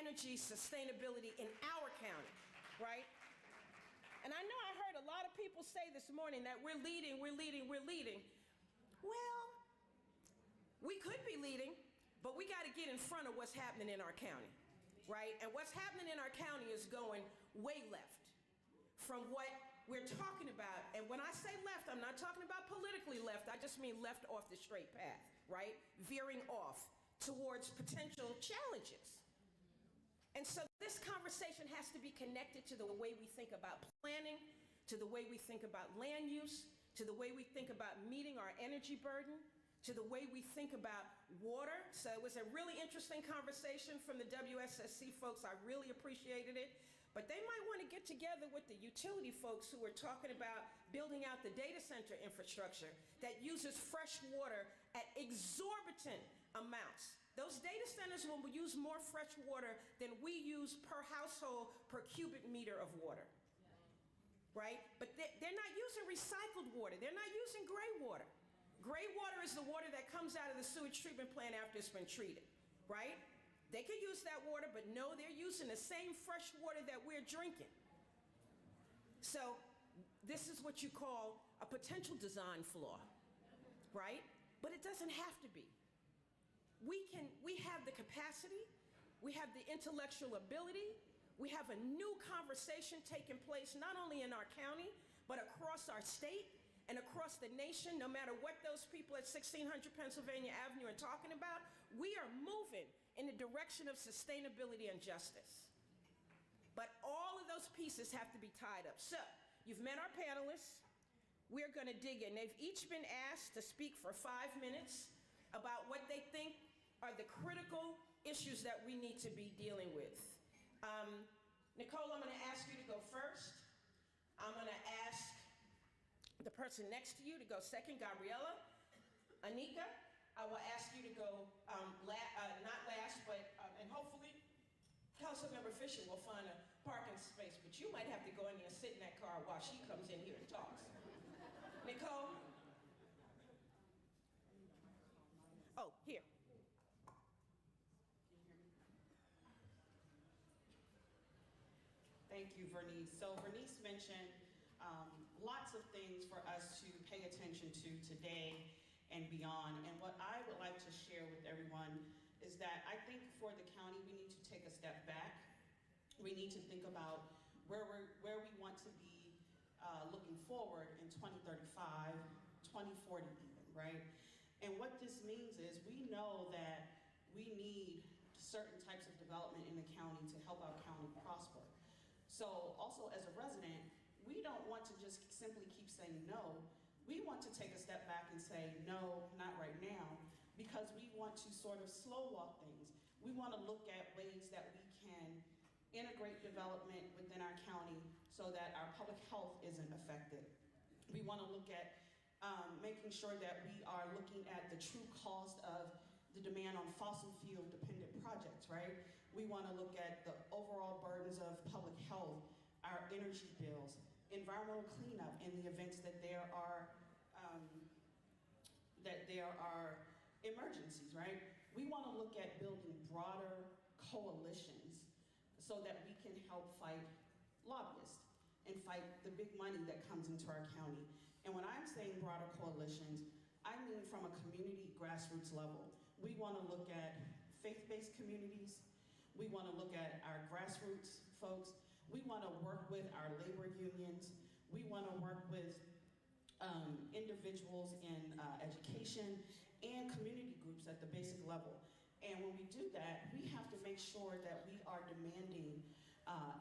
energy sustainability in our county, right? And I know I heard a lot of people say this morning that we're leading, we're leading, we're leading. Well, we could be leading, but we got to get in front of what's happening in our county, right? And what's happening in our county is going way left from what we're talking about. And when I say left, I'm not talking about politically left. I just mean left off the straight path, right? Veering off towards potential challenges. And so this conversation has to be connected to the way we think about planning, to the way we think about land use, to the way we think about meeting our energy burden, to the way we think about water. So it was a really interesting conversation from the WSSC folks. I really appreciated it. But they might want to get together with the utility folks who are talking about building out the data center infrastructure that uses fresh water at exorbitant amounts. Those data centers will use more fresh water than we use per household per cubic meter of water, right? But they're not using recycled water. They're not using gray water. Gray water is the water that comes out of the sewage treatment plant after it's been treated, right? They could use that water, but no, they're using the same fresh water that we're drinking. So this is what you call a potential design flaw, right? But it doesn't have to be. We have the capacity, we have the intellectual ability, we have a new conversation taking place not only in our county, but across our state and across the nation. No matter what those people at 1600 Pennsylvania Avenue are talking about, we are moving in the direction of sustainability and justice. But all of those pieces have to be tied up. So, you've met our panelists. We're going to dig in. They've each been asked to speak for 5 minutes about what they think are the critical issues that we need to be dealing with. Nicole, I'm going to ask you to go first. I'm going to ask the person next to you to go second, Gabriela. Aneca, I will ask you to go not last, but, and hopefully, Councilmember Fisher will find a parking space, but you might have to go in there and sit in that car while she comes in here and talks. Nicole? Oh, here. Thank you, Vernice. So Vernice mentioned lots of things for us to pay attention to today and beyond. And what I would like to share with everyone is that I think for the county, we need to take a step back. We need to think about where we want to be looking forward in 2035, 2040 even, right? And what this means is we know that we need certain types of development in the county to help our county prosper. So also as a resident, we don't want to just simply keep saying no. We want to take a step back and say, no, not right now, because we want to sort of slow walk things. We want to look at ways that we can integrate development within our county so that our public health isn't affected. We want to look at making sure that we are looking at the true cost of the demand on fossil fuel dependent projects, right? We want to look at the overall burdens of public health, our energy bills, environmental cleanup in the events that there are emergencies, right? We want to look at building broader coalitions so that we can help fight lobbyists and fight the big money that comes into our county. And when I'm saying broader coalitions, I mean from a community grassroots level. We want to look at faith-based communities. We want to look at our grassroots folks. We want to work with our labor unions. We want to work with individuals in education and community groups at the basic level. And when we do that, we have to make sure that we are demanding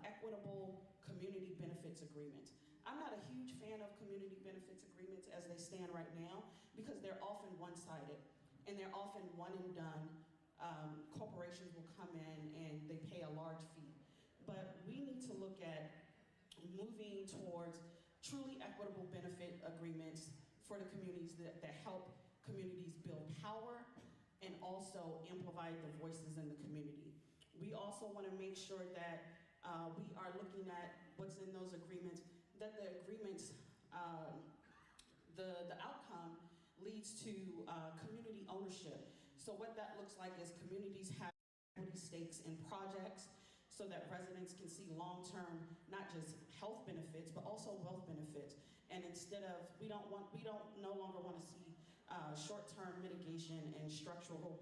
equitable community benefits agreements. I'm not a huge fan of community benefits agreements as they stand right now because they're often one-sided and they're often one and done. Corporations will come in and they pay a large fee. But we need to look at moving towards truly equitable benefit agreements for the communities that help communities build power and also amplify the voices in the community. We also want to make sure that we are looking at what's in those agreements, that the agreements, the outcome leads to community ownership. So what that looks like is communities have equity stakes in projects so that residents can see long-term, not just health benefits, but also wealth benefits. And instead of, we don't no longer want to see short-term mitigation and structural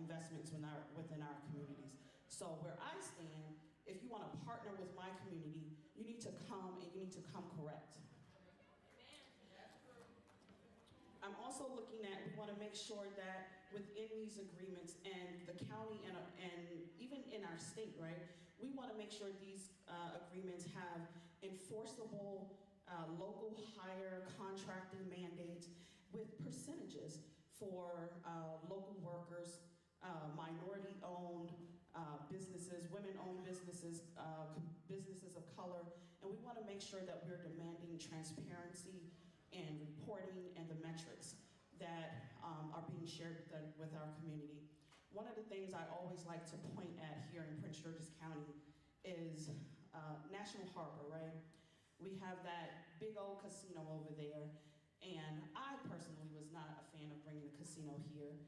investments within our communities. So where I stand, if you want to partner with my community, you need to come and you need to come correct. I'm also looking at, we want to make sure that within these agreements and the county and even in our state, right, we want to make sure these agreements have enforceable local hire contracting mandates with percentages for local workers, minority-owned businesses, women-owned businesses, businesses of color, and we want to make sure that we're demanding transparency and reporting and the metrics that are being shared with our community. One of the things I always like to point at here in Prince George's County is National Harbor, right? We have that big old casino over there, and I personally was not a fan of bringing a casino here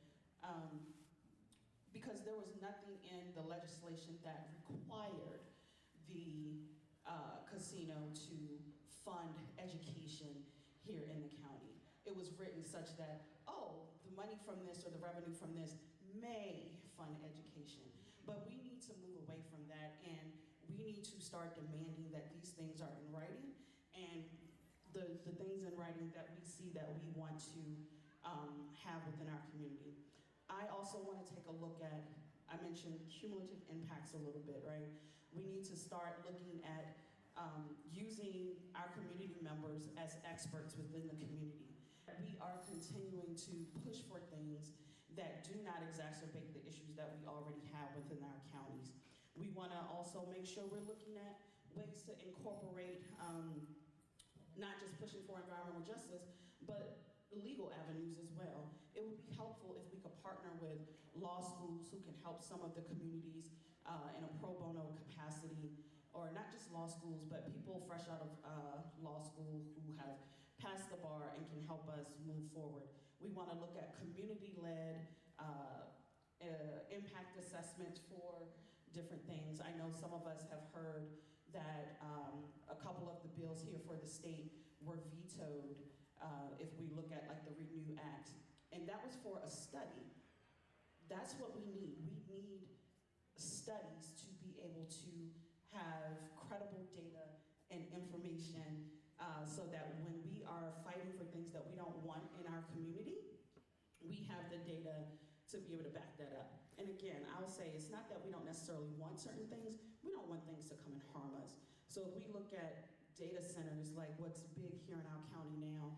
because there was nothing in the legislation that required the casino to fund education here in the county. It was written such that, oh, the money from this or the revenue from this may fund education. But we need to move away from that, and we need to start demanding that these things are in writing, and the things in writing that we see that we want to have within our community. I also want to take a look at, I mentioned cumulative impacts a little bit, right? We need to start looking at using our community members as experts within the community. We are continuing to push for things that do not exacerbate the issues that we already have within our counties. We want to also make sure we're looking at ways to incorporate not just pushing for environmental justice, but legal avenues as well. It would be helpful if we could partner with law schools who can help some of the communities in a pro bono capacity, or not just law schools, but people fresh out of law school who have passed the bar and can help us move forward. We want to look at community-led impact assessments for different things. I know some of us have heard that a couple of the bills here for the state were vetoed if we look at like the Renew Act. And that was for a study. That's what we need. We need studies to be able to have credible data and information so that when we are fighting for things that we don't want in our community, we have the data to be able to back that up. And again, I'll say it's not that we don't necessarily want certain things, we don't want things to come and harm us. So if we look at data centers, like what's big here in our county now,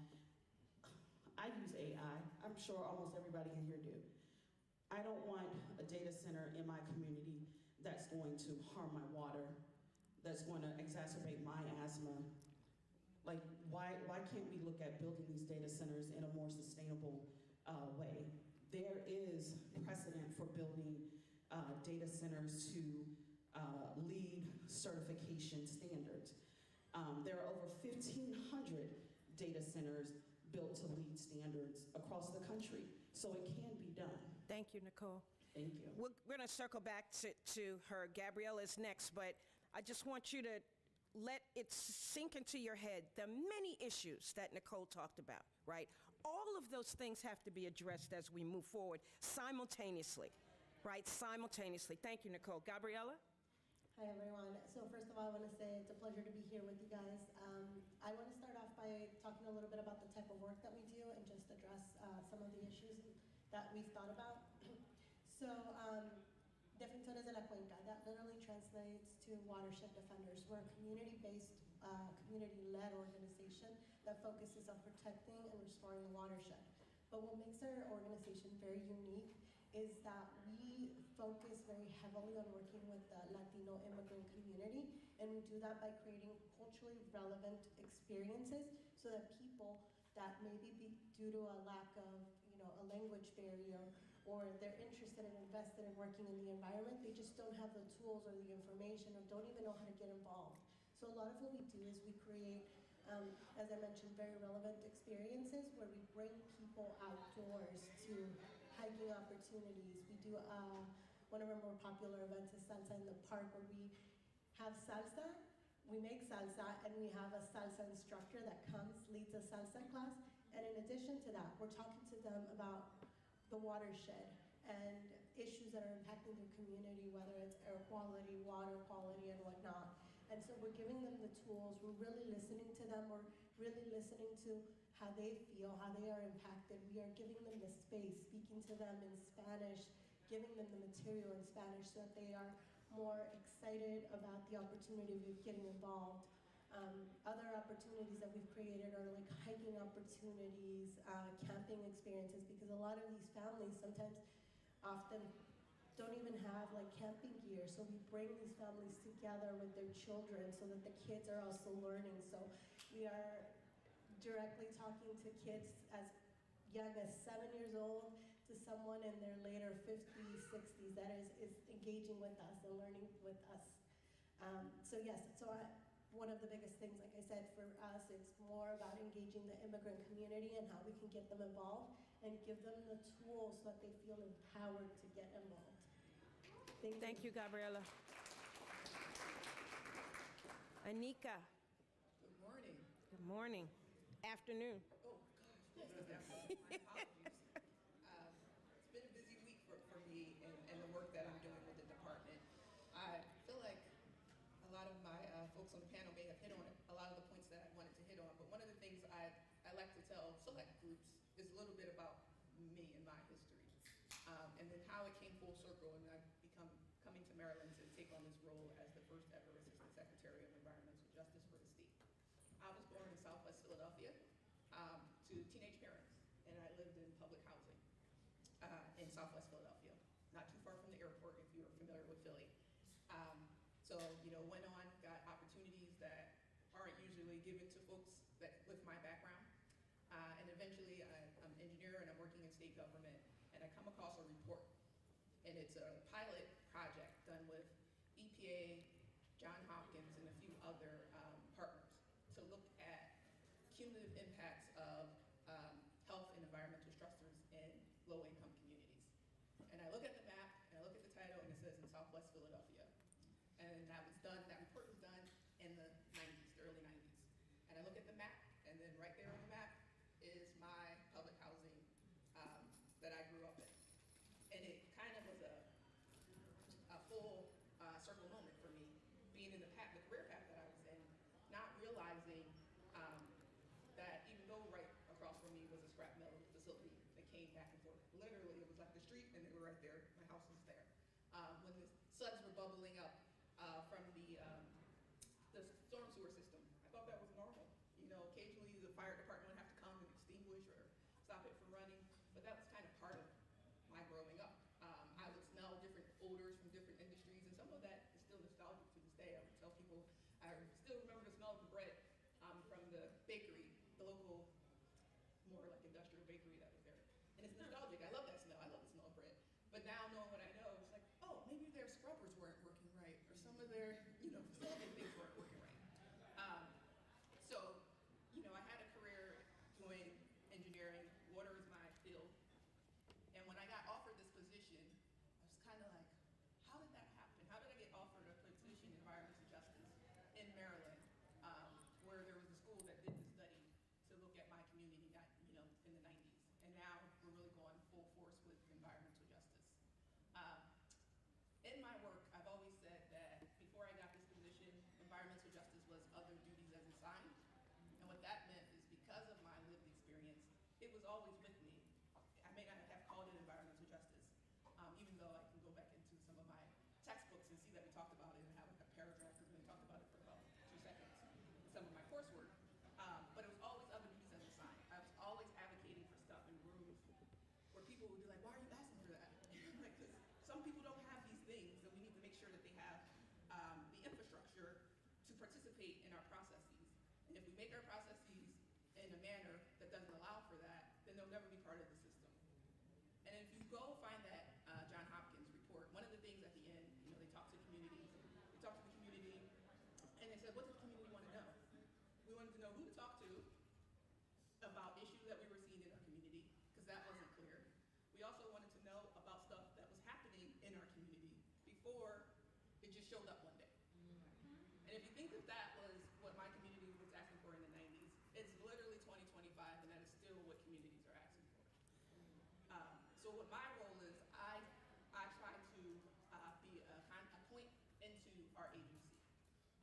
I use AI. I'm sure almost everybody in here do. I don't want a data center in my community that's going to harm my water, that's going to exacerbate my asthma. Like, why can't we look at building these data centers in a more sustainable way? There is precedent for building data centers to LEED certification standards. There are over 1,500 data centers built to LEED standards across the country, so it can be done. Thank you, Nicole. Thank you. We're going to circle back to her. Gabriela's next, but I just want you to let it sink into your head the many issues that Nicole talked about, right? All of those things have to be addressed as we move forward simultaneously, right? Simultaneously. Thank you, Nicole. Gabriela? Hi, everyone. So first of all, I want to say it's a pleasure to be here with you guys. I want to start off by talking a little bit about the type of work that we do and just address some of the issues that we've thought about. So, Defensores de la Cuenca, that literally translates to watershed defenders. We're a community-based, community-led organization that focuses on protecting and restoring the watershed. But what makes our organization very unique is that we focus very heavily on working with the Latino immigrant community, and we do that by creating culturally relevant experiences so that people that maybe be due to a lack of, a language barrier, or they're interested and invested in working in the environment, they just don't have the tools or the information or don't even know how to get involved. So a lot of what we do is we create, as I mentioned, very relevant experiences where we bring people outdoors to hiking opportunities. We do one of our more popular events is Salsa in the Park, where we have salsa, we make salsa, and we have a salsa instructor that comes, leads a salsa class. And in addition to that, we're talking to them about the watershed and issues that are impacting their community, whether it's air quality, water quality, and whatnot. And so we're giving them the tools, we're really listening to them, we're really listening to how they feel, how they are impacted. We are giving them the space, speaking to them in Spanish, giving them the material in Spanish so that they are more excited about the opportunity of getting involved. Other opportunities that we've created are like hiking opportunities, camping experiences, because a lot of these families sometimes often don't even have like camping gear. So we bring these families together with their children so that the kids are also learning. So we are directly talking to kids as young as 7 years old to someone in their later 50s, 60s that is engaging with us and learning with us. So yes, one of the biggest things, like I said, for us, it's more about engaging the immigrant community and how we can get them involved and give them the tools so that they feel empowered to get involved. Thank you, Gabriela. Aneca. Good morning. Good morning. Afternoon. Oh, gosh, yes, it's afternoon. My apologies. It's been a busy week for me and the work that I'm doing with the department. I feel like a lot of my folks on the panel may have hit on a lot of the points that I wanted to hit on, but one of the things I like to tell select groups is a little bit about me and my history, and then how it came full circle, and I've coming to Maryland to take on this role as the first ever Assistant Secretary of Environmental Justice for the state. I was born in Southwest Philadelphia to teenage parents, and I lived in public housing in Southwest Philadelphia, not too far from the airport if you're familiar with Philly. So, went on, got opportunities that aren't usually given to folks that with my background. And eventually, I'm an engineer and I'm working in state government, and I come across a report. And it's a pilot project done with EPA, Johns Hopkins, and a few other partners to look at cumulative impacts of health and environmental stressors in low-income communities. And I look at the map, and I look at the title, and it says in Southwest Philadelphia. And that report was done in the 90s, the early 90s. And I look at the map, and then right there on the map is my public housing that I grew up in. And it kind of was a full circle moment for me, being in the career path that I was in, not realizing that even though right across from me was a scrap metal facility that came back and forth. Literally, it was like the street, and they were right there. My house was there. When the suds were bubbling up from the storm sewer system, I thought that was normal. Occasionally the fire department would have to come and extinguish or stop it from running, but that was kind of part of my growing up. I would smell different odors from different industries, and some of that is still nostalgic to this day. I would tell people I still remember the smell of the bread from the bakery, the local, more like industrial bakery that was there. And it's nostalgic. I love that smell. I love the smell of bread. But now knowing what I know, it's like, oh, maybe their scrubbers weren't working right, or some of their, facility things weren't working right. So, I had a career doing engineering. Water is my field. And when I got offered this position, I was kind of like, how did that happen? How did I get offered a position in environmental justice in Maryland, where there was a school that did the study to look at my community, in the 90s. And now we're really going full force with environmental justice. In my work, I've always said that before I got this position, environmental justice was other duties as assigned. And what that meant is because of my lived experience, it was always with me. I may not have called it environmental justice, even though I can go back into some of my textbooks and see that we talked about it and have a paragraph because we talked about it for about 2 seconds in some of my coursework. But it was always other duties as assigned. I was always advocating for stuff in rooms where people would be like, why are you asking for that? Like, because some people don't have these things, and we need to make sure that they have the infrastructure to participate in our processes. And if we make our processes in a manner that doesn't allow for that, then they'll never be part of the system. And if you go find that Johns Hopkins report, one of the things at the end, they talk to communities. They talk to the community, and they said, what does the community want to know? We wanted to know who to talk to about issues that we were seeing in our community, because that wasn't clear. We also wanted to know about stuff that was happening in our community, showed up one day. And if you think that that was what my community was asking for in the 90s, it's literally 2025, and that is still what communities are asking for. So what my role is, I try to be a point into our agency.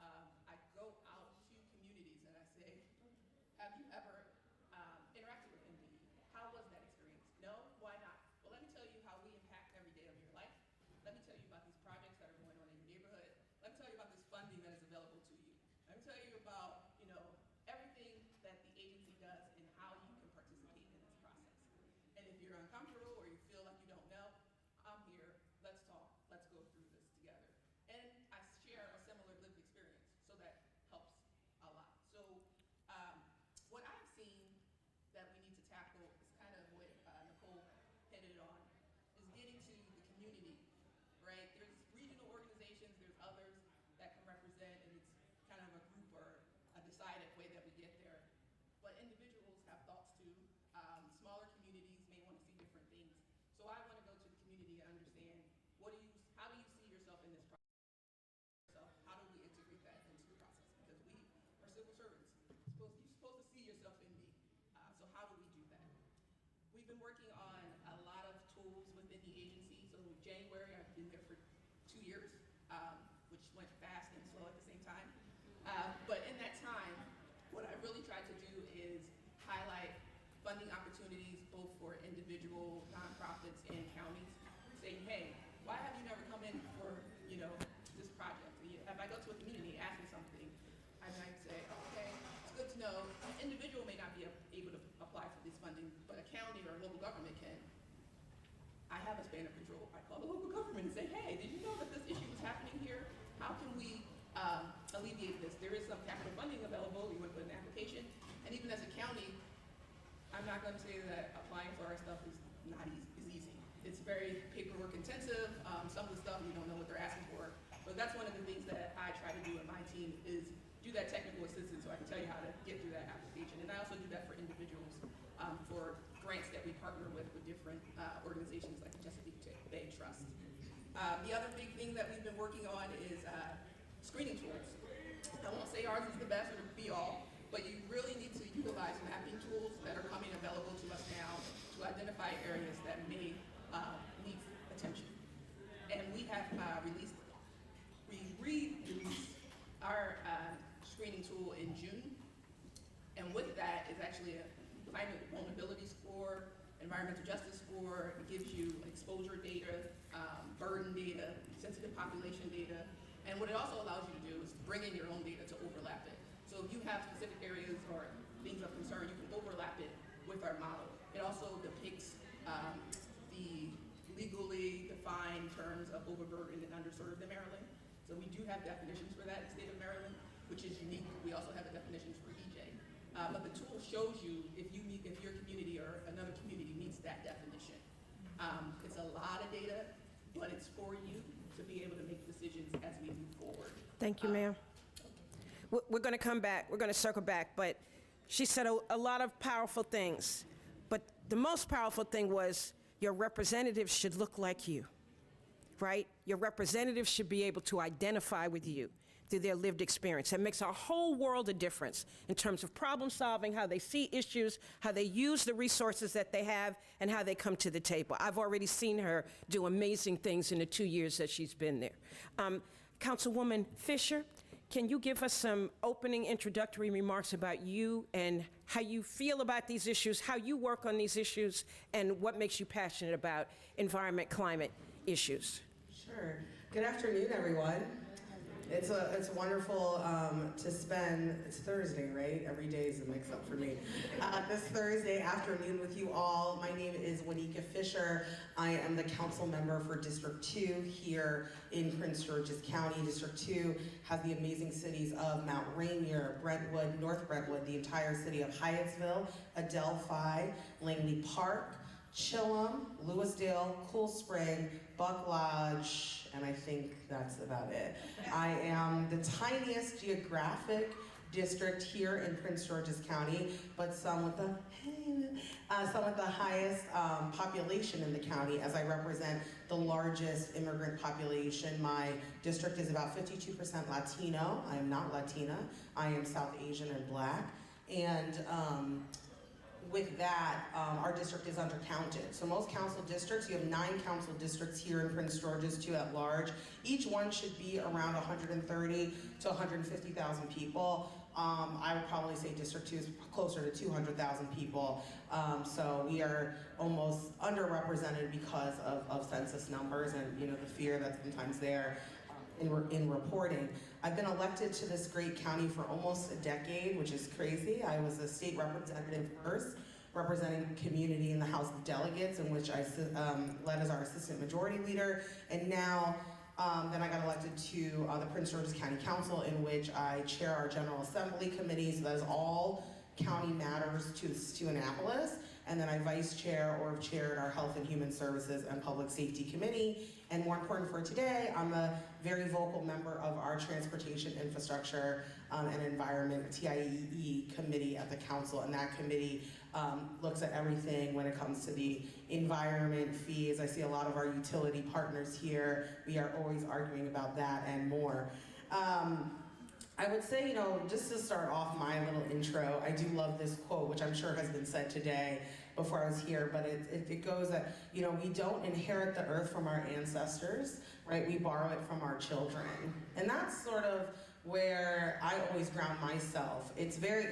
I go out to communities and I say, have you ever interacted with MDE? How was that experience? No? Why not? Well, let me tell you how we impact every day of your life. Let me tell you about these projects that are going on in your neighborhood. Let me tell you about this funding that is available to you. Let me tell you about, everything that the agency does and how you can participate in this process. And if you're uncomfortable or you feel like you don't know, I'm here. Let's talk. Let's go through this together. And I share a similar lived experience, so that helps a lot. So what I've seen that we need to tackle is kind of what Nicole hit it on, is getting to the community, right? There's regional organizations, there's others that can represent, and it's kind of a group or a decided way that we get there. But individuals have thoughts too. Smaller communities may want to see different things. So I want to go to the community and understand, how do you see yourself in this process? So how do we integrate that into the process? Because we are civil servants. You're supposed to see yourself in me. So how do we do that? We've been working on a lot of tools within the agency. So January, I've been there for 2 years, which went fast and slow at the same time. But in that time, what I really tried to do is highlight funding opportunities both for individual nonprofits and counties, saying, hey, why have you never come in for, this project? If I go to a community asking something, I might say, okay, it's good to know. An individual may not be able to apply for this funding, but a county or a local government can. I have a span of control. I call the local government and say, hey, did you know that this issue is happening here? How can we alleviate this? There is some capital funding available. You want to put an application. And even as a county, I'm not going to say that applying for our stuff is not easy. It's very paperwork intensive. Some of the stuff we don't know what they're asking for. But that's one of the things that I try to do in my team, is do that technical assistance so I can tell you how to get through that application. And I also do that for individuals, for grants that we partner with different organizations like the Chesapeake Bay Trust. The other big thing that we've been working on is screening tools. I won't say ours is the best or the be-all, but you really need to utilize mapping tools that are coming available to us now to identify areas that may need attention. And we have re-released our screening tool in June. And with that is actually a climate vulnerability score, environmental justice score. It gives you exposure data, burden data, sensitive population data. And what it also allows you to do is bring in your own data to overlap it. So if you have specific areas or things of concern, you can overlap it with our model. It also depicts the legally defined terms of overburdened and underserved in Maryland. So we do have definitions for that in the state of Maryland, which is unique. We also have the definitions for EJ. But the tool shows you if your community or another community meets that definition. It's a lot of data, but it's for you to be able to make decisions as we move forward. Thank you, ma'am. We're going to come back. We're going to circle back. But she said a lot of powerful things. But the most powerful thing was your representatives should look like you, right? Your representatives should be able to identify with you through their lived experience. It makes a whole world of difference in terms of problem solving, how they see issues, how they use the resources that they have, and how they come to the table. I've already seen her do amazing things in the 2 years that she's been there. Councilwoman Fisher, can you give us some opening introductory remarks about you and how you feel about these issues, how you work on these issues, and what makes you passionate about environment, climate issues? Sure. Good afternoon, everyone. It's wonderful to spend, it's Thursday, right? Every day is a mix-up for me. This Thursday afternoon with you all. My name is Wanika Fisher. I am the council member for District 2 here in Prince George's County. District 2 has the amazing cities of Mount Rainier, Brentwood, North Brentwood, the entire city of Hyattsville, Adelphi, Langley Park, Chillum, Lewisdale, Cool Spring, Buck Lodge, and I think that's about it. I am the tiniest geographic district here in Prince George's County, but some with the some of the highest population in the county, as I represent the largest immigrant population. My district is about 52% Latino. I am not Latina. I am South Asian and Black. And with that, our district is undercounted. So most council districts, you have 9 council districts here in Prince George's, 2 at large. Each one should be around 130 to 150,000 people. I would probably say District 2 is closer to 200,000 people. So we are almost underrepresented because of census numbers and the fear that's sometimes there in reporting. I've been elected to this great county for almost a decade, which is crazy. I was a state representative first, representing the community in the House of Delegates, in which I led as our assistant majority leader, and now then I got elected to the Prince George's County Council, in which I chair our General Assembly Committee, so that is all county matters to Annapolis, and then I vice chair or have chaired our Health and Human Services and Public Safety Committee, and more important for today, I'm a very vocal member of our Transportation Infrastructure and Environment, TIEE committee at the council, and that committee looks at everything when it comes to the environment, fees. I see a lot of our utility partners here. We are always arguing about that and more. I would say, just to start off my little intro, I do love this quote, which I'm sure has been said today before I was here, but it goes that, we don't inherit the earth from our ancestors, right? We borrow it from our children. And that's sort of where I always ground myself. It's very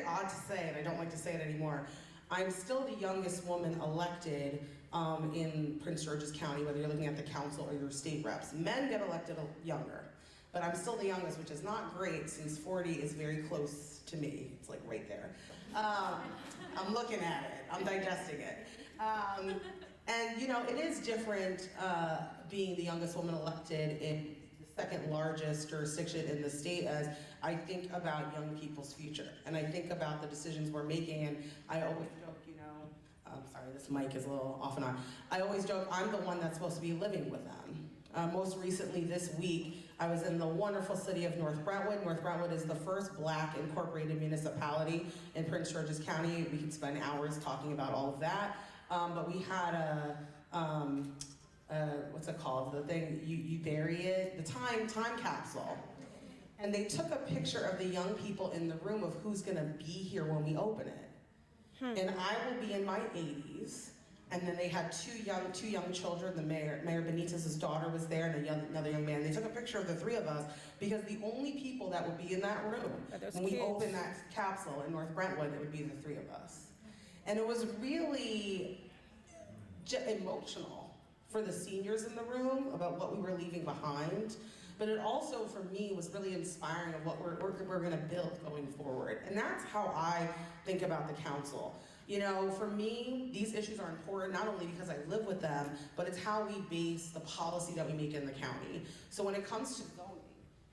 odd to say, and I don't like to say it anymore. I'm still the youngest woman elected in Prince George's County, whether you're looking at the council or your state reps. Men get elected younger, but I'm still the youngest, which is not great since 40 is very close to me. It's like right there. I'm looking at it, I'm digesting it. And it is different being the youngest woman elected in the second largest jurisdiction in the state, as I think about young people's future. And I think about the decisions we're making, and I always joke, sorry, this mic is a little off and on. I always joke, I'm the one that's supposed to be living with them. Most recently this week, I was in the wonderful city of North Brentwood. North Brentwood is the first Black incorporated municipality in Prince George's County. We could spend hours talking about all of that. But we had what's it called? The thing, you bury it, the time capsule. And they took a picture of the young people in the room of who's gonna be here when we open it. And I will be in my 80s. And then they had two young children. The Mayor Benitez's daughter was there, and another young man. They took a picture of the 3 of us because the only people that would be in that room when we opened that capsule in North Brentwood, it would be the 3 of us. And it was really emotional for the seniors in the room about what we were leaving behind. But it also, for me, was really inspiring of what we're gonna build going forward. And that's how I think about the council. For me, these issues are important not only because I live with them, but it's how we base the policy that we make in the county. So when it comes to zoning,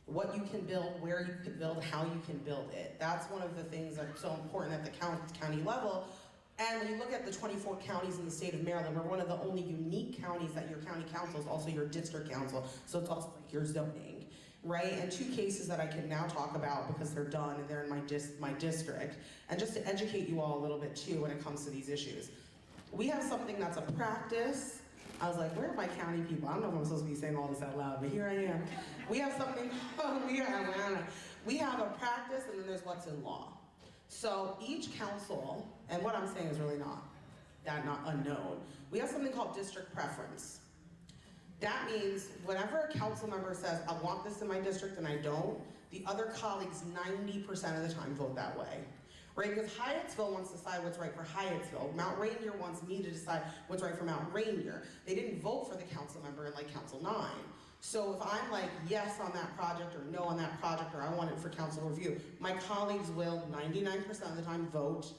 what you can build, where you can build, how you can build it, that's one of the things that's so important at the county level. And when you look at the 24 counties in the state of Maryland, we're one of the only unique counties that your county council is also your district council, so it's also like your zoning, right? And 2 cases that I can now talk about because they're done and they're in my district. And just to educate you all a little bit too when it comes to these issues. We have something that's a practice. I was like, where are my county people? I don't know if I'm supposed to be saying all this out loud, but here I am. We have something, we are Atlanta. We have a practice and then there's what's in law. So each council, and what I'm saying is really not unknown, we have something called district preference. That means whenever a council member says, I want this in my district and I don't, the other colleagues 90% of the time vote that way. Right, because Hyattsville wants to decide what's right for Hyattsville. Mount Rainier wants me to decide what's right for Mount Rainier. They didn't vote for the council member in like Council 9. So if I'm like yes on that project or no on that project or I want it for council review, my colleagues will 99% of the time vote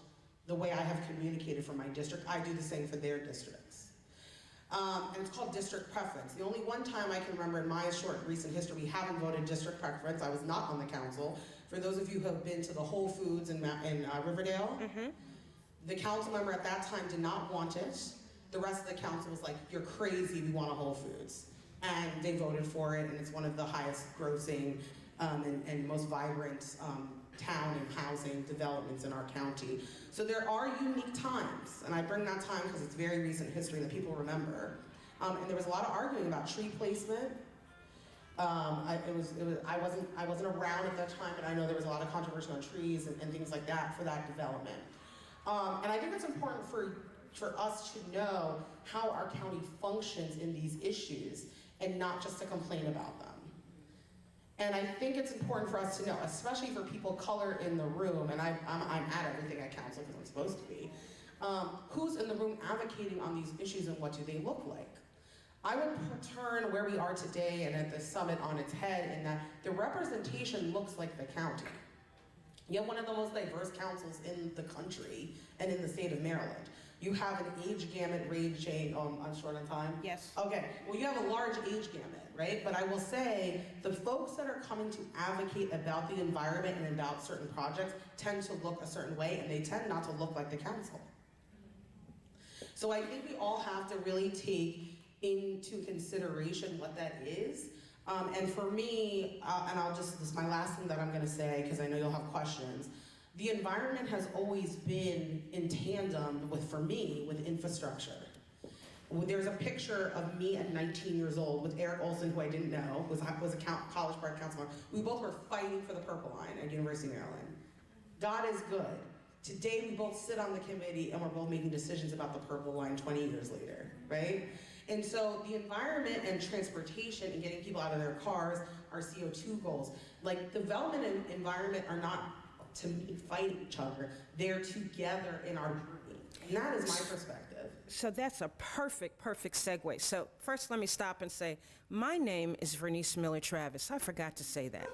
the way I have communicated for my district. I do the same for their districts. And it's called district preference. The only one time I can remember in my short recent history we haven't voted district preference, I was not on the council. For those of you who have been to the Whole Foods in Riverdale, the council member at that time did not want it. The rest of the council was like, you're crazy, we want a Whole Foods. And they voted for it, and it's one of the highest grossing and most vibrant town and housing developments in our county. So there are unique times, and I bring that time because it's very recent history that people remember. And there was a lot of arguing about tree placement. I wasn't around at that time, but I know there was a lot of controversy on trees and things like that for that development. And I think it's important for us to know how our county functions in these issues and not just to complain about them. And I think it's important for us to know, especially for people of color in the room, and I'm at everything at council because I'm supposed to be, who's in the room advocating on these issues and what do they look like? I would turn where we are today and at the summit on its head in that the representation looks like the county. You have one of the most diverse councils in the country and in the state of Maryland. You have an age gamut ranging, I'm short on time? Yes. Okay, well you have a large age gamut, right? But I will say, the folks that are coming to advocate about the environment and about certain projects tend to look a certain way, and they tend not to look like the council. So I think we all have to really take into consideration what that is. And for me, and this is my last thing that I'm gonna say, because I know you'll have questions. The environment has always been in tandem for me, with infrastructure. There's a picture of me at 19 years old with Eric Olson, who I didn't know, was a College Park councilman. We both were fighting for the Purple Line at University of Maryland. God is good. Today we both sit on the committee and we're both making decisions about the Purple Line 20 years later, right? And so the environment and transportation and getting people out of their cars are CO2 goals. Like, development and environment are not to fight each other. They're together in our journey. And that is my perspective. So that's a perfect segue. So first let me stop and say, my name is Vernice Miller-Travis. I forgot to say that.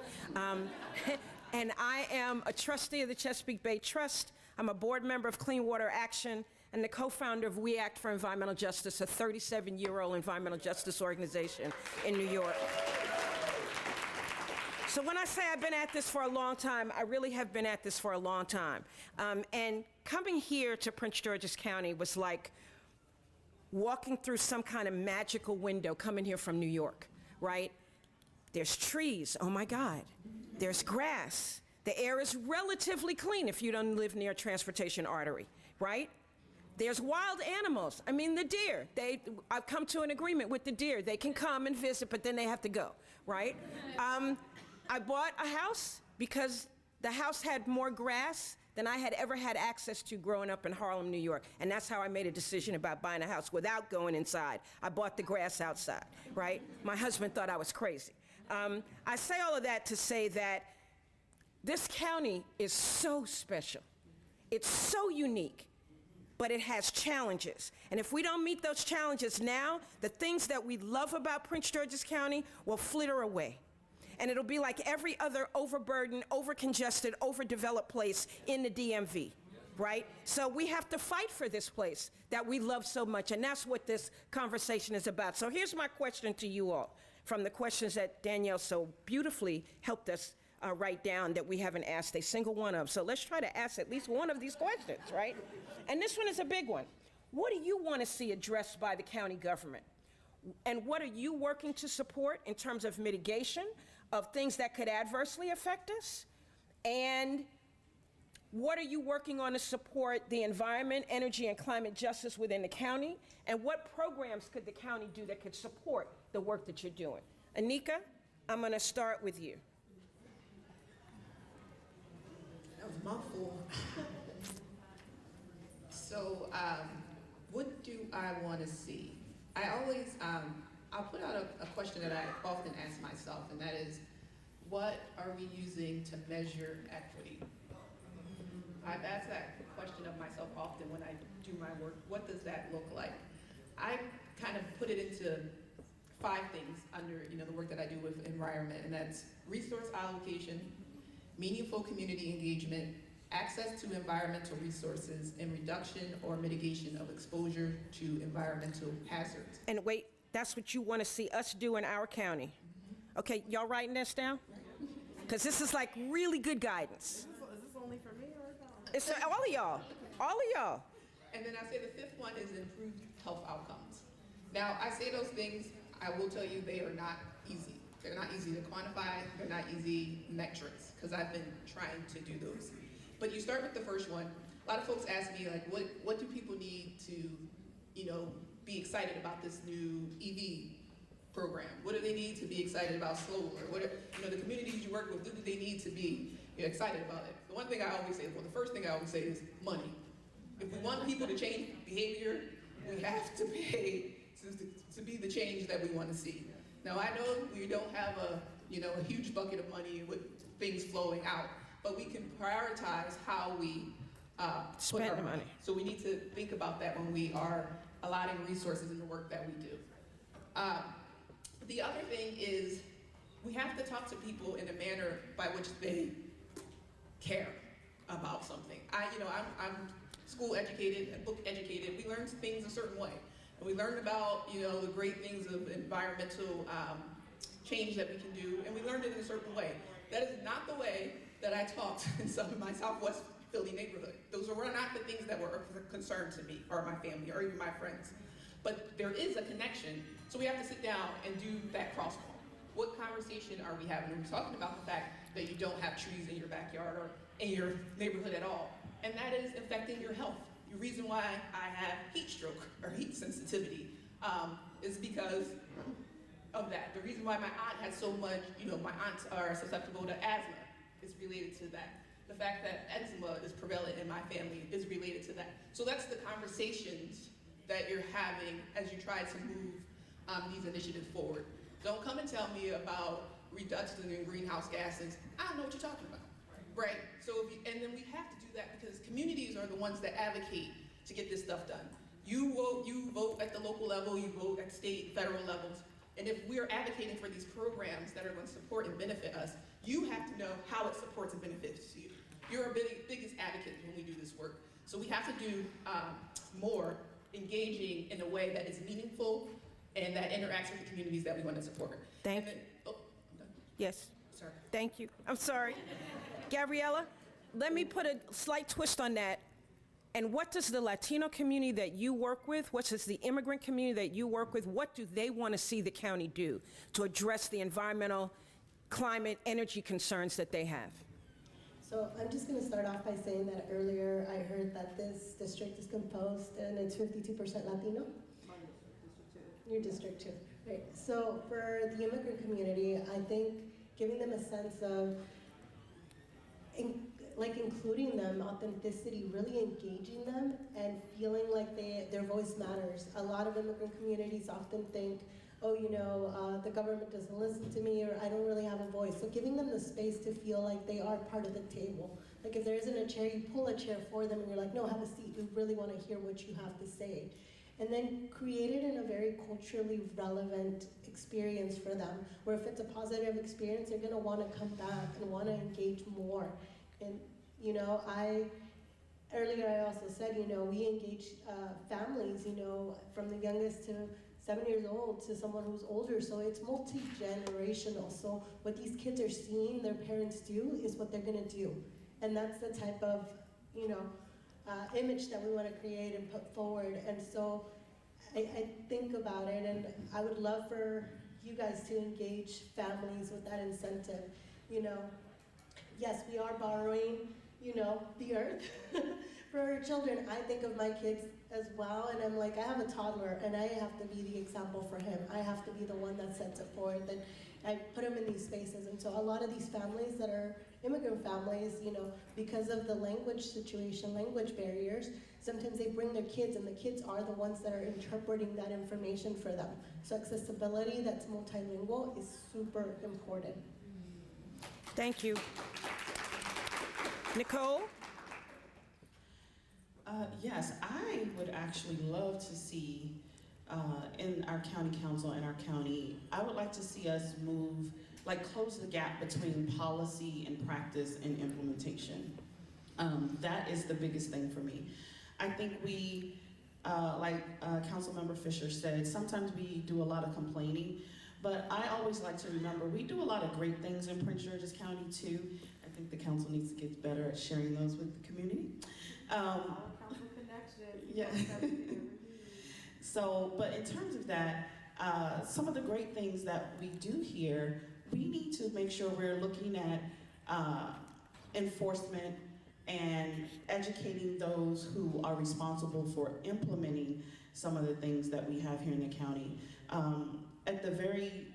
And I am a trustee of the Chesapeake Bay Trust. I'm a board member of Clean Water Action and the co-founder of We Act for Environmental Justice, a 37-year-old environmental justice organization in New York. So when I say I've been at this for a long time, I really have been at this for a long time. And coming here to Prince George's County was like walking through some kind of magical window coming here from New York, right? There's trees, oh my God. There's grass. The air is relatively clean if you don't live near a transportation artery, right? There's wild animals. I mean, the deer. I've come to an agreement with the deer. They can come and visit, but then they have to go, right? I bought a house because the house had more grass than I had ever had access to growing up in Harlem, New York. And that's how I made a decision about buying a house without going inside. I bought the grass outside, right? My husband thought I was crazy. I say all of that to say that this county is so special. It's so unique, but it has challenges. And if we don't meet those challenges now, the things that we love about Prince George's County will flitter away. And it'll be like every other overburdened, overcongested, overdeveloped place in the DMV, right? So we have to fight for this place that we love so much, and that's what this conversation is about. So here's my question to you all, from the questions that Danielle so beautifully helped us write down that we haven't asked a single one of. So let's try to ask at least one of these questions, right? And this one is a big one. What do you want to see addressed by the county government? And what are you working to support in terms of mitigation of things that could adversely affect us? And what are you working on to support the environment, energy, and climate justice within the county? And what programs could the county do that could support the work that you're doing? Aneca, I'm going to start with you. That was a mouthful. So, what do I want to see? I always, I'll put out a question that I often ask myself, and that is, what are we using to measure equity? I've asked that question of myself often when I do my work. What does that look like? I kind of put it into 5 things under the work that I do with environment, and that's resource allocation, meaningful community engagement, access to environmental resources, and reduction or mitigation of exposure to environmental hazards. And wait, that's what you want to see us do in our county. Okay, y'all writing this down? Because this is like really good guidance. Is this only for me or It's for all of y'all, all of y'all. And then I say the 5th one is improved health outcomes. Now, I say those things, I will tell you they are not easy. They're not easy to quantify, they're not easy metrics, because I've been trying to do those. But you start with the first one. A lot of folks ask me, like, what do people need to, be excited about this new EV program? What do they need to be excited about solar? The communities you work with, what do they need to be excited about it? The one thing I always say, the first thing I always say is money. If we want people to change behavior, we have to pay to be the change that we want to see. Now, I know we don't have a huge bucket of money with things flowing out, but we can prioritize how we Spend put our the money. So we need to think about that when we are allotting resources in the work that we do. The other thing is we have to talk to people in a manner by which they care about something. I'm school educated and book educated. We learn things a certain way. And we learned about, the great things of environmental change that we can do, and we learned it in a certain way. That is not the way that I talked in some of my Southwest Philly neighborhood. Those were not the things that were of concern to me or my family or even my friends. But there is a connection, so we have to sit down and do that crosswalk. What conversation are we having? Are we talking about the fact that you don't have trees in your backyard or in your neighborhood at all? And that is affecting your health. The reason why I have heat stroke or heat sensitivity is because of that. The reason why my aunt has so much, my aunts are susceptible to asthma is related to that. The fact that eczema is prevalent in my family is related to that. So that's the conversations that you're having as you try to move these initiatives forward. Don't come and tell me about reduction in greenhouse gases. I don't know what you're talking about, right? So and then we have to do that because communities are the ones that advocate to get this stuff done. You vote at the local level, you vote at state, federal levels, and if we're advocating for these programs that are going to support and benefit us, you have to know how it supports and benefits you. You're our biggest advocate when we do this work. So we have to do more engaging in a way that is meaningful and that interacts with the communities that we want to support. Thank you. I'm done. Yes. Sorry. Thank you. I'm sorry. Gabriela, let me put a slight twist on that. And what does the Latino community that you work with, what does the immigrant community that you work with, what do they want to see the county do to address the environmental, climate, energy concerns that they have? So I'm just going to start off by saying that earlier I heard that this district is composed and it's 52% Latino. Your district too, right? So for the immigrant community, I think giving them a sense of including them, authenticity, really engaging them and feeling like their voice matters. A lot of immigrant communities often think, oh, the government doesn't listen to me or I don't really have a voice. So giving them the space to feel like they are part of the table. Like if there isn't a chair, you pull a chair for them and you're like, no, have a seat. We really want to hear what you have to say. And then create it in a very culturally relevant experience for them, where if it's a positive experience, they're gonna wanna come back and wanna engage more. And earlier I also said, we engage families, from the youngest to 7 years old to someone who's older, so it's multi-generational. So what these kids are seeing their parents do is what they're gonna do. And that's the type of, image that we wanna create and put forward. And so I think about it, and I would love for you guys to engage families with that incentive. Yes, we are borrowing, the earth for our children. I think of my kids as well, and I'm like, I have a toddler, and I have to be the example for him. I have to be the one that sets it forward, that I put him in these spaces. And so a lot of these families that are immigrant families, because of the language situation, language barriers, sometimes they bring their kids, and the kids are the ones that are interpreting that information for them. So accessibility that's multilingual is super important. Thank you. Nicole? Yes, I would actually love to see in our county council and our county, I would like to see us close the gap between policy and practice and implementation. That is the biggest thing for me. I think we, Councilmember Fisher said, sometimes we do a lot of complaining, but I always like to remember we do a lot of great things in Prince George's County too. I think the council needs to get better at sharing those with the community. Council connection. Yeah. So, but in terms of that, some of the great things that we do here we need to make sure we're looking at enforcement and educating those who are responsible for implementing some of the things that we have here in the county. At the very,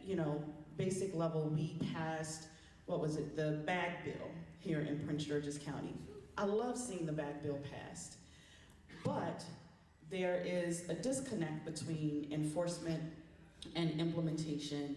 basic level, we passed, the bag bill here in Prince George's County. I love seeing the bag bill passed, but there is a disconnect between enforcement and implementation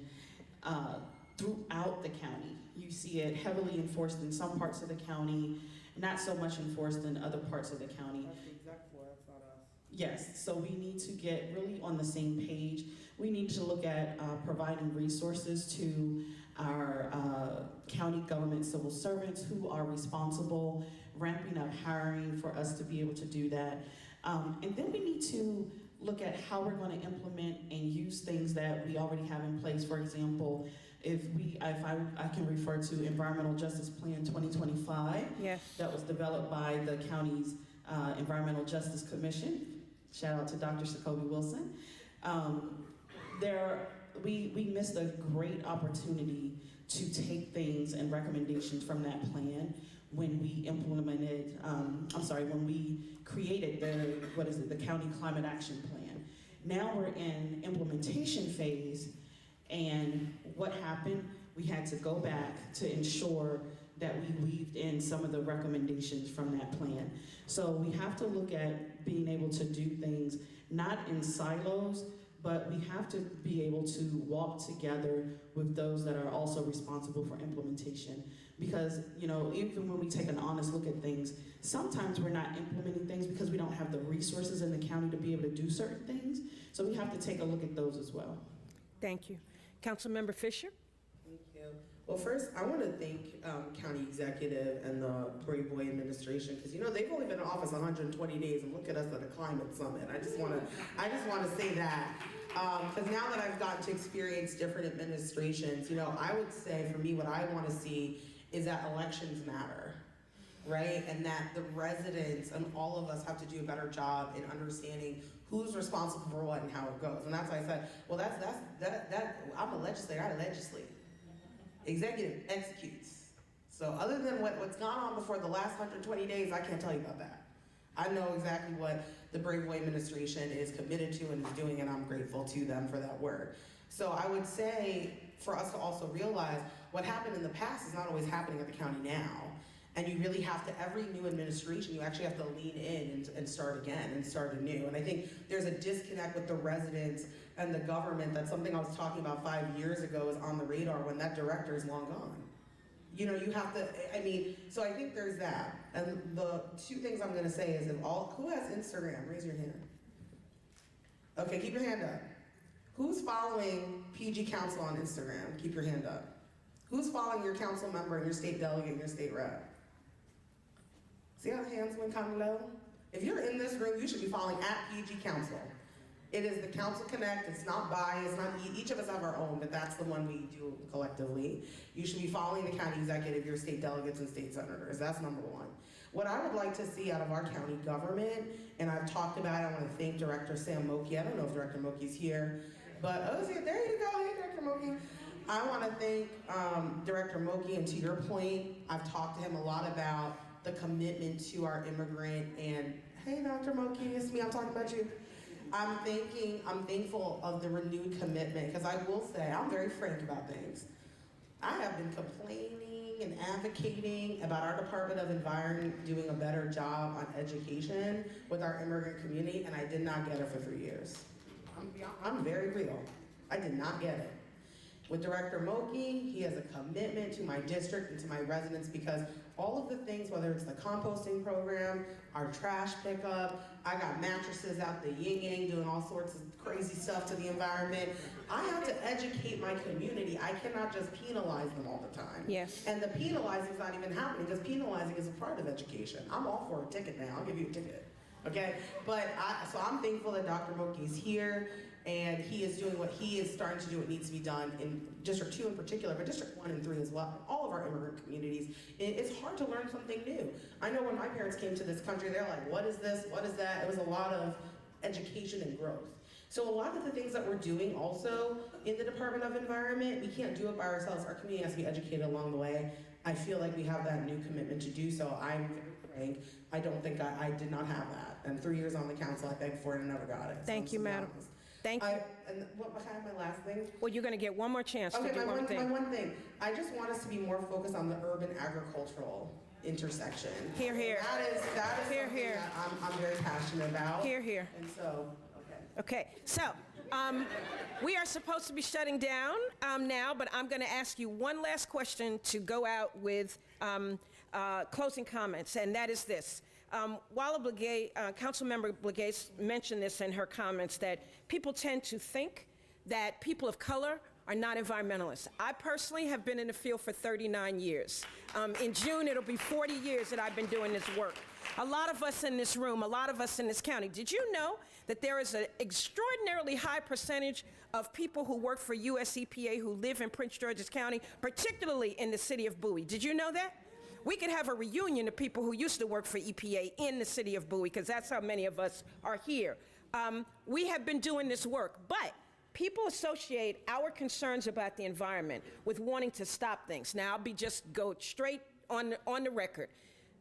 throughout the county. You see it heavily enforced in some parts of the county, not so much enforced in other parts of the county. That's the exec floor, that's not us. Yes, so we need to get really on the same page. We need to look at providing resources to our county government civil servants who are responsible, ramping up hiring for us to be able to do that. And then we need to look at how we're going to implement and use things that we already have in place. For example, if I can refer to Environmental Justice Plan 2025, Yes. that was developed by the county's Environmental Justice Commission. Shout out to Dr. Jacoby Wilson. We missed a great opportunity to take things and recommendations from that plan when we implemented, when we created the County Climate Action Plan. Now we're in implementation phase, and what happened? We had to go back to ensure that we weaved in some of the recommendations from that plan. So we have to look at being able to do things not in silos, but we have to be able to walk together with those that are also responsible for implementation. Because, even when we take an honest look at things, sometimes we're not implementing things because we don't have the resources in the county to be able to do certain things. So we have to take a look at those as well. Thank you. Councilmember Fisher? Thank you. Well, first, I want to thank County Executive and the Braveboy administration, because they've only been in office 120 days, and look at us at a climate summit. I just want to say that, because now that I've gotten to experience different administrations, I would say for me, what I want to see is that elections matter, right? And that the residents and all of us have to do a better job in understanding who's responsible for what and how it goes. And that's why I said, well, I'm a legislator, I legislate. Executive executes. So other than what's gone on before the last 120 days, I can't tell you about that. I know exactly what the Braveboy administration is committed to and is doing, and I'm grateful to them for that work. So I would say for us to also realize what happened in the past is not always happening at the county now. And you really have to, every new administration, you actually have to lean in and start again and start anew. And I think there's a disconnect with the residents and the government. That's something I was talking about 5 years ago is on the radar when that director is long gone. You have to, so I think there's that. And the two things I'm gonna say is who has Instagram? Raise your hand. Okay, keep your hand up. Who's following PG Council on Instagram? Keep your hand up. Who's following your council member and your state delegate and your state rep? See how the hands went kind of low? If you're in this room, you should be following @PG Council. It is the Council Connect, it's not biased, each of us have our own, but that's the one we do collectively. You should be following the county executive, your state delegates and state senators, that's number one. What I would like to see out of our county government, and I've talked about it, I want to thank Director Sam Moki. I don't know if Director Moki's here, but there you go, hey Director Moki. I want to thank Director Moki, and to your point, I've talked to him a lot about the commitment to our immigrant, and hey Dr. Moki, it's me, I'm talking about you. I'm thankful of the renewed commitment, because I will say, I'm very frank about things. I have been complaining and advocating about our Department of Environment doing a better job on education with our immigrant community, and I did not get it for 3 years. I'm very real. I did not get it. With Director Moki, he has a commitment to my district and to my residents, because all of the things, whether it's the composting program, our trash pickup, I got mattresses out the yin-yang doing all sorts of crazy stuff to the environment. I have to educate my community. I cannot just penalize them all the time. Yes. And the penalizing is not even happening, because penalizing is a part of education. I'm all for a ticket now. I'll give you a ticket. Okay? But so I'm thankful that Dr. Moki is here, and he is doing what he is starting to do, what needs to be done in District 2 in particular, but District 1 and 3 as well, all of our immigrant communities. It's hard to learn something new. I know when my parents came to this country, they're like, what is this, what is that? It was a lot of education and growth. So a lot of the things that we're doing also in the Department of Environment, we can't do it by ourselves. Our community has to be educated along the way. I feel like we have that new commitment to do so. I'm very frank. I don't think I did not have that. And 3 years on the council, I begged for it and never got it. Thank you, I'm madam. honest. Thank you. And what kind of my last thing? Well, you're going to get one more chance to Okay, do my one thing. one thing. I just want us to be more focused on the urban agricultural intersection. Here, here. That is Here, something here. that I'm very passionate about. Here, here. And so, Okay, so we are supposed to be shutting down now, but I'm going to ask you one last question to go out with closing comments, and that is this. Walla Councilmember Blagay mentioned this in her comments, that people tend to think that people of color are not environmentalists. I personally have been in the field for 39 years. In June, it'll be 40 years that I've been doing this work. A lot of us in this room, a lot of us in this county, did you know that there is an extraordinarily high percentage of people who work for US EPA who live in Prince George's County, particularly in the city of Bowie? Did you know that? We could have a reunion of people who used to work for EPA in the city of Bowie, because that's how many of us are here. We have been doing this work, but people associate our concerns about the environment with wanting to stop things. Now, I'll just go straight on the record.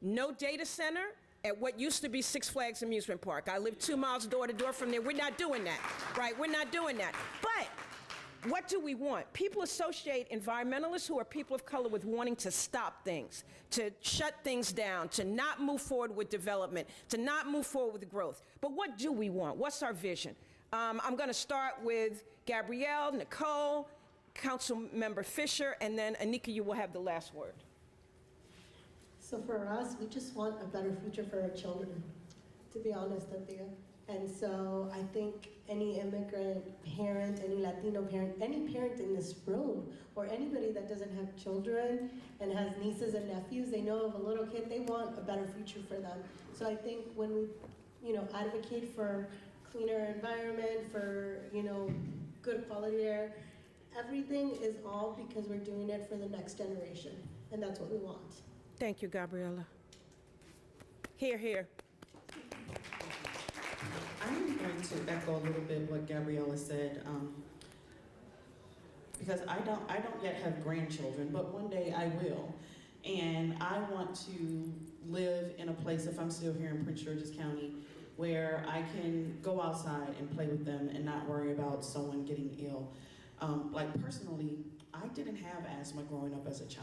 No data center at what used to be Six Flags Amusement Park. I live 2 miles door to door from there. We're not doing that, right? We're not doing that. But what do we want? People associate environmentalists who are people of color with wanting to stop things, to shut things down, to not move forward with development, to not move forward with growth. But what do we want? What's our vision? I'm going to start with Gabrielle, Nicole, Councilmember Fisher, and then Aneca, you will have the last word. So for us, we just want a better future for our children, to be honest with you. And so I think any immigrant parent, any Latino parent, any parent in this room, or anybody that doesn't have children and has nieces and nephews, they know of a little kid, they want a better future for them. So I think when we, advocate for cleaner environment, for, good quality air, everything is all because we're doing it for the next generation. And that's what we want. Thank you, Gabriela. Here, here. I'm going to echo a little bit what Gabriela said, because I don't yet have grandchildren, but one day I will. And I want to live in a place, if I'm still here in Prince George's County, where I can go outside and play with them and not worry about someone getting ill. Like personally, I didn't have asthma growing up as a child.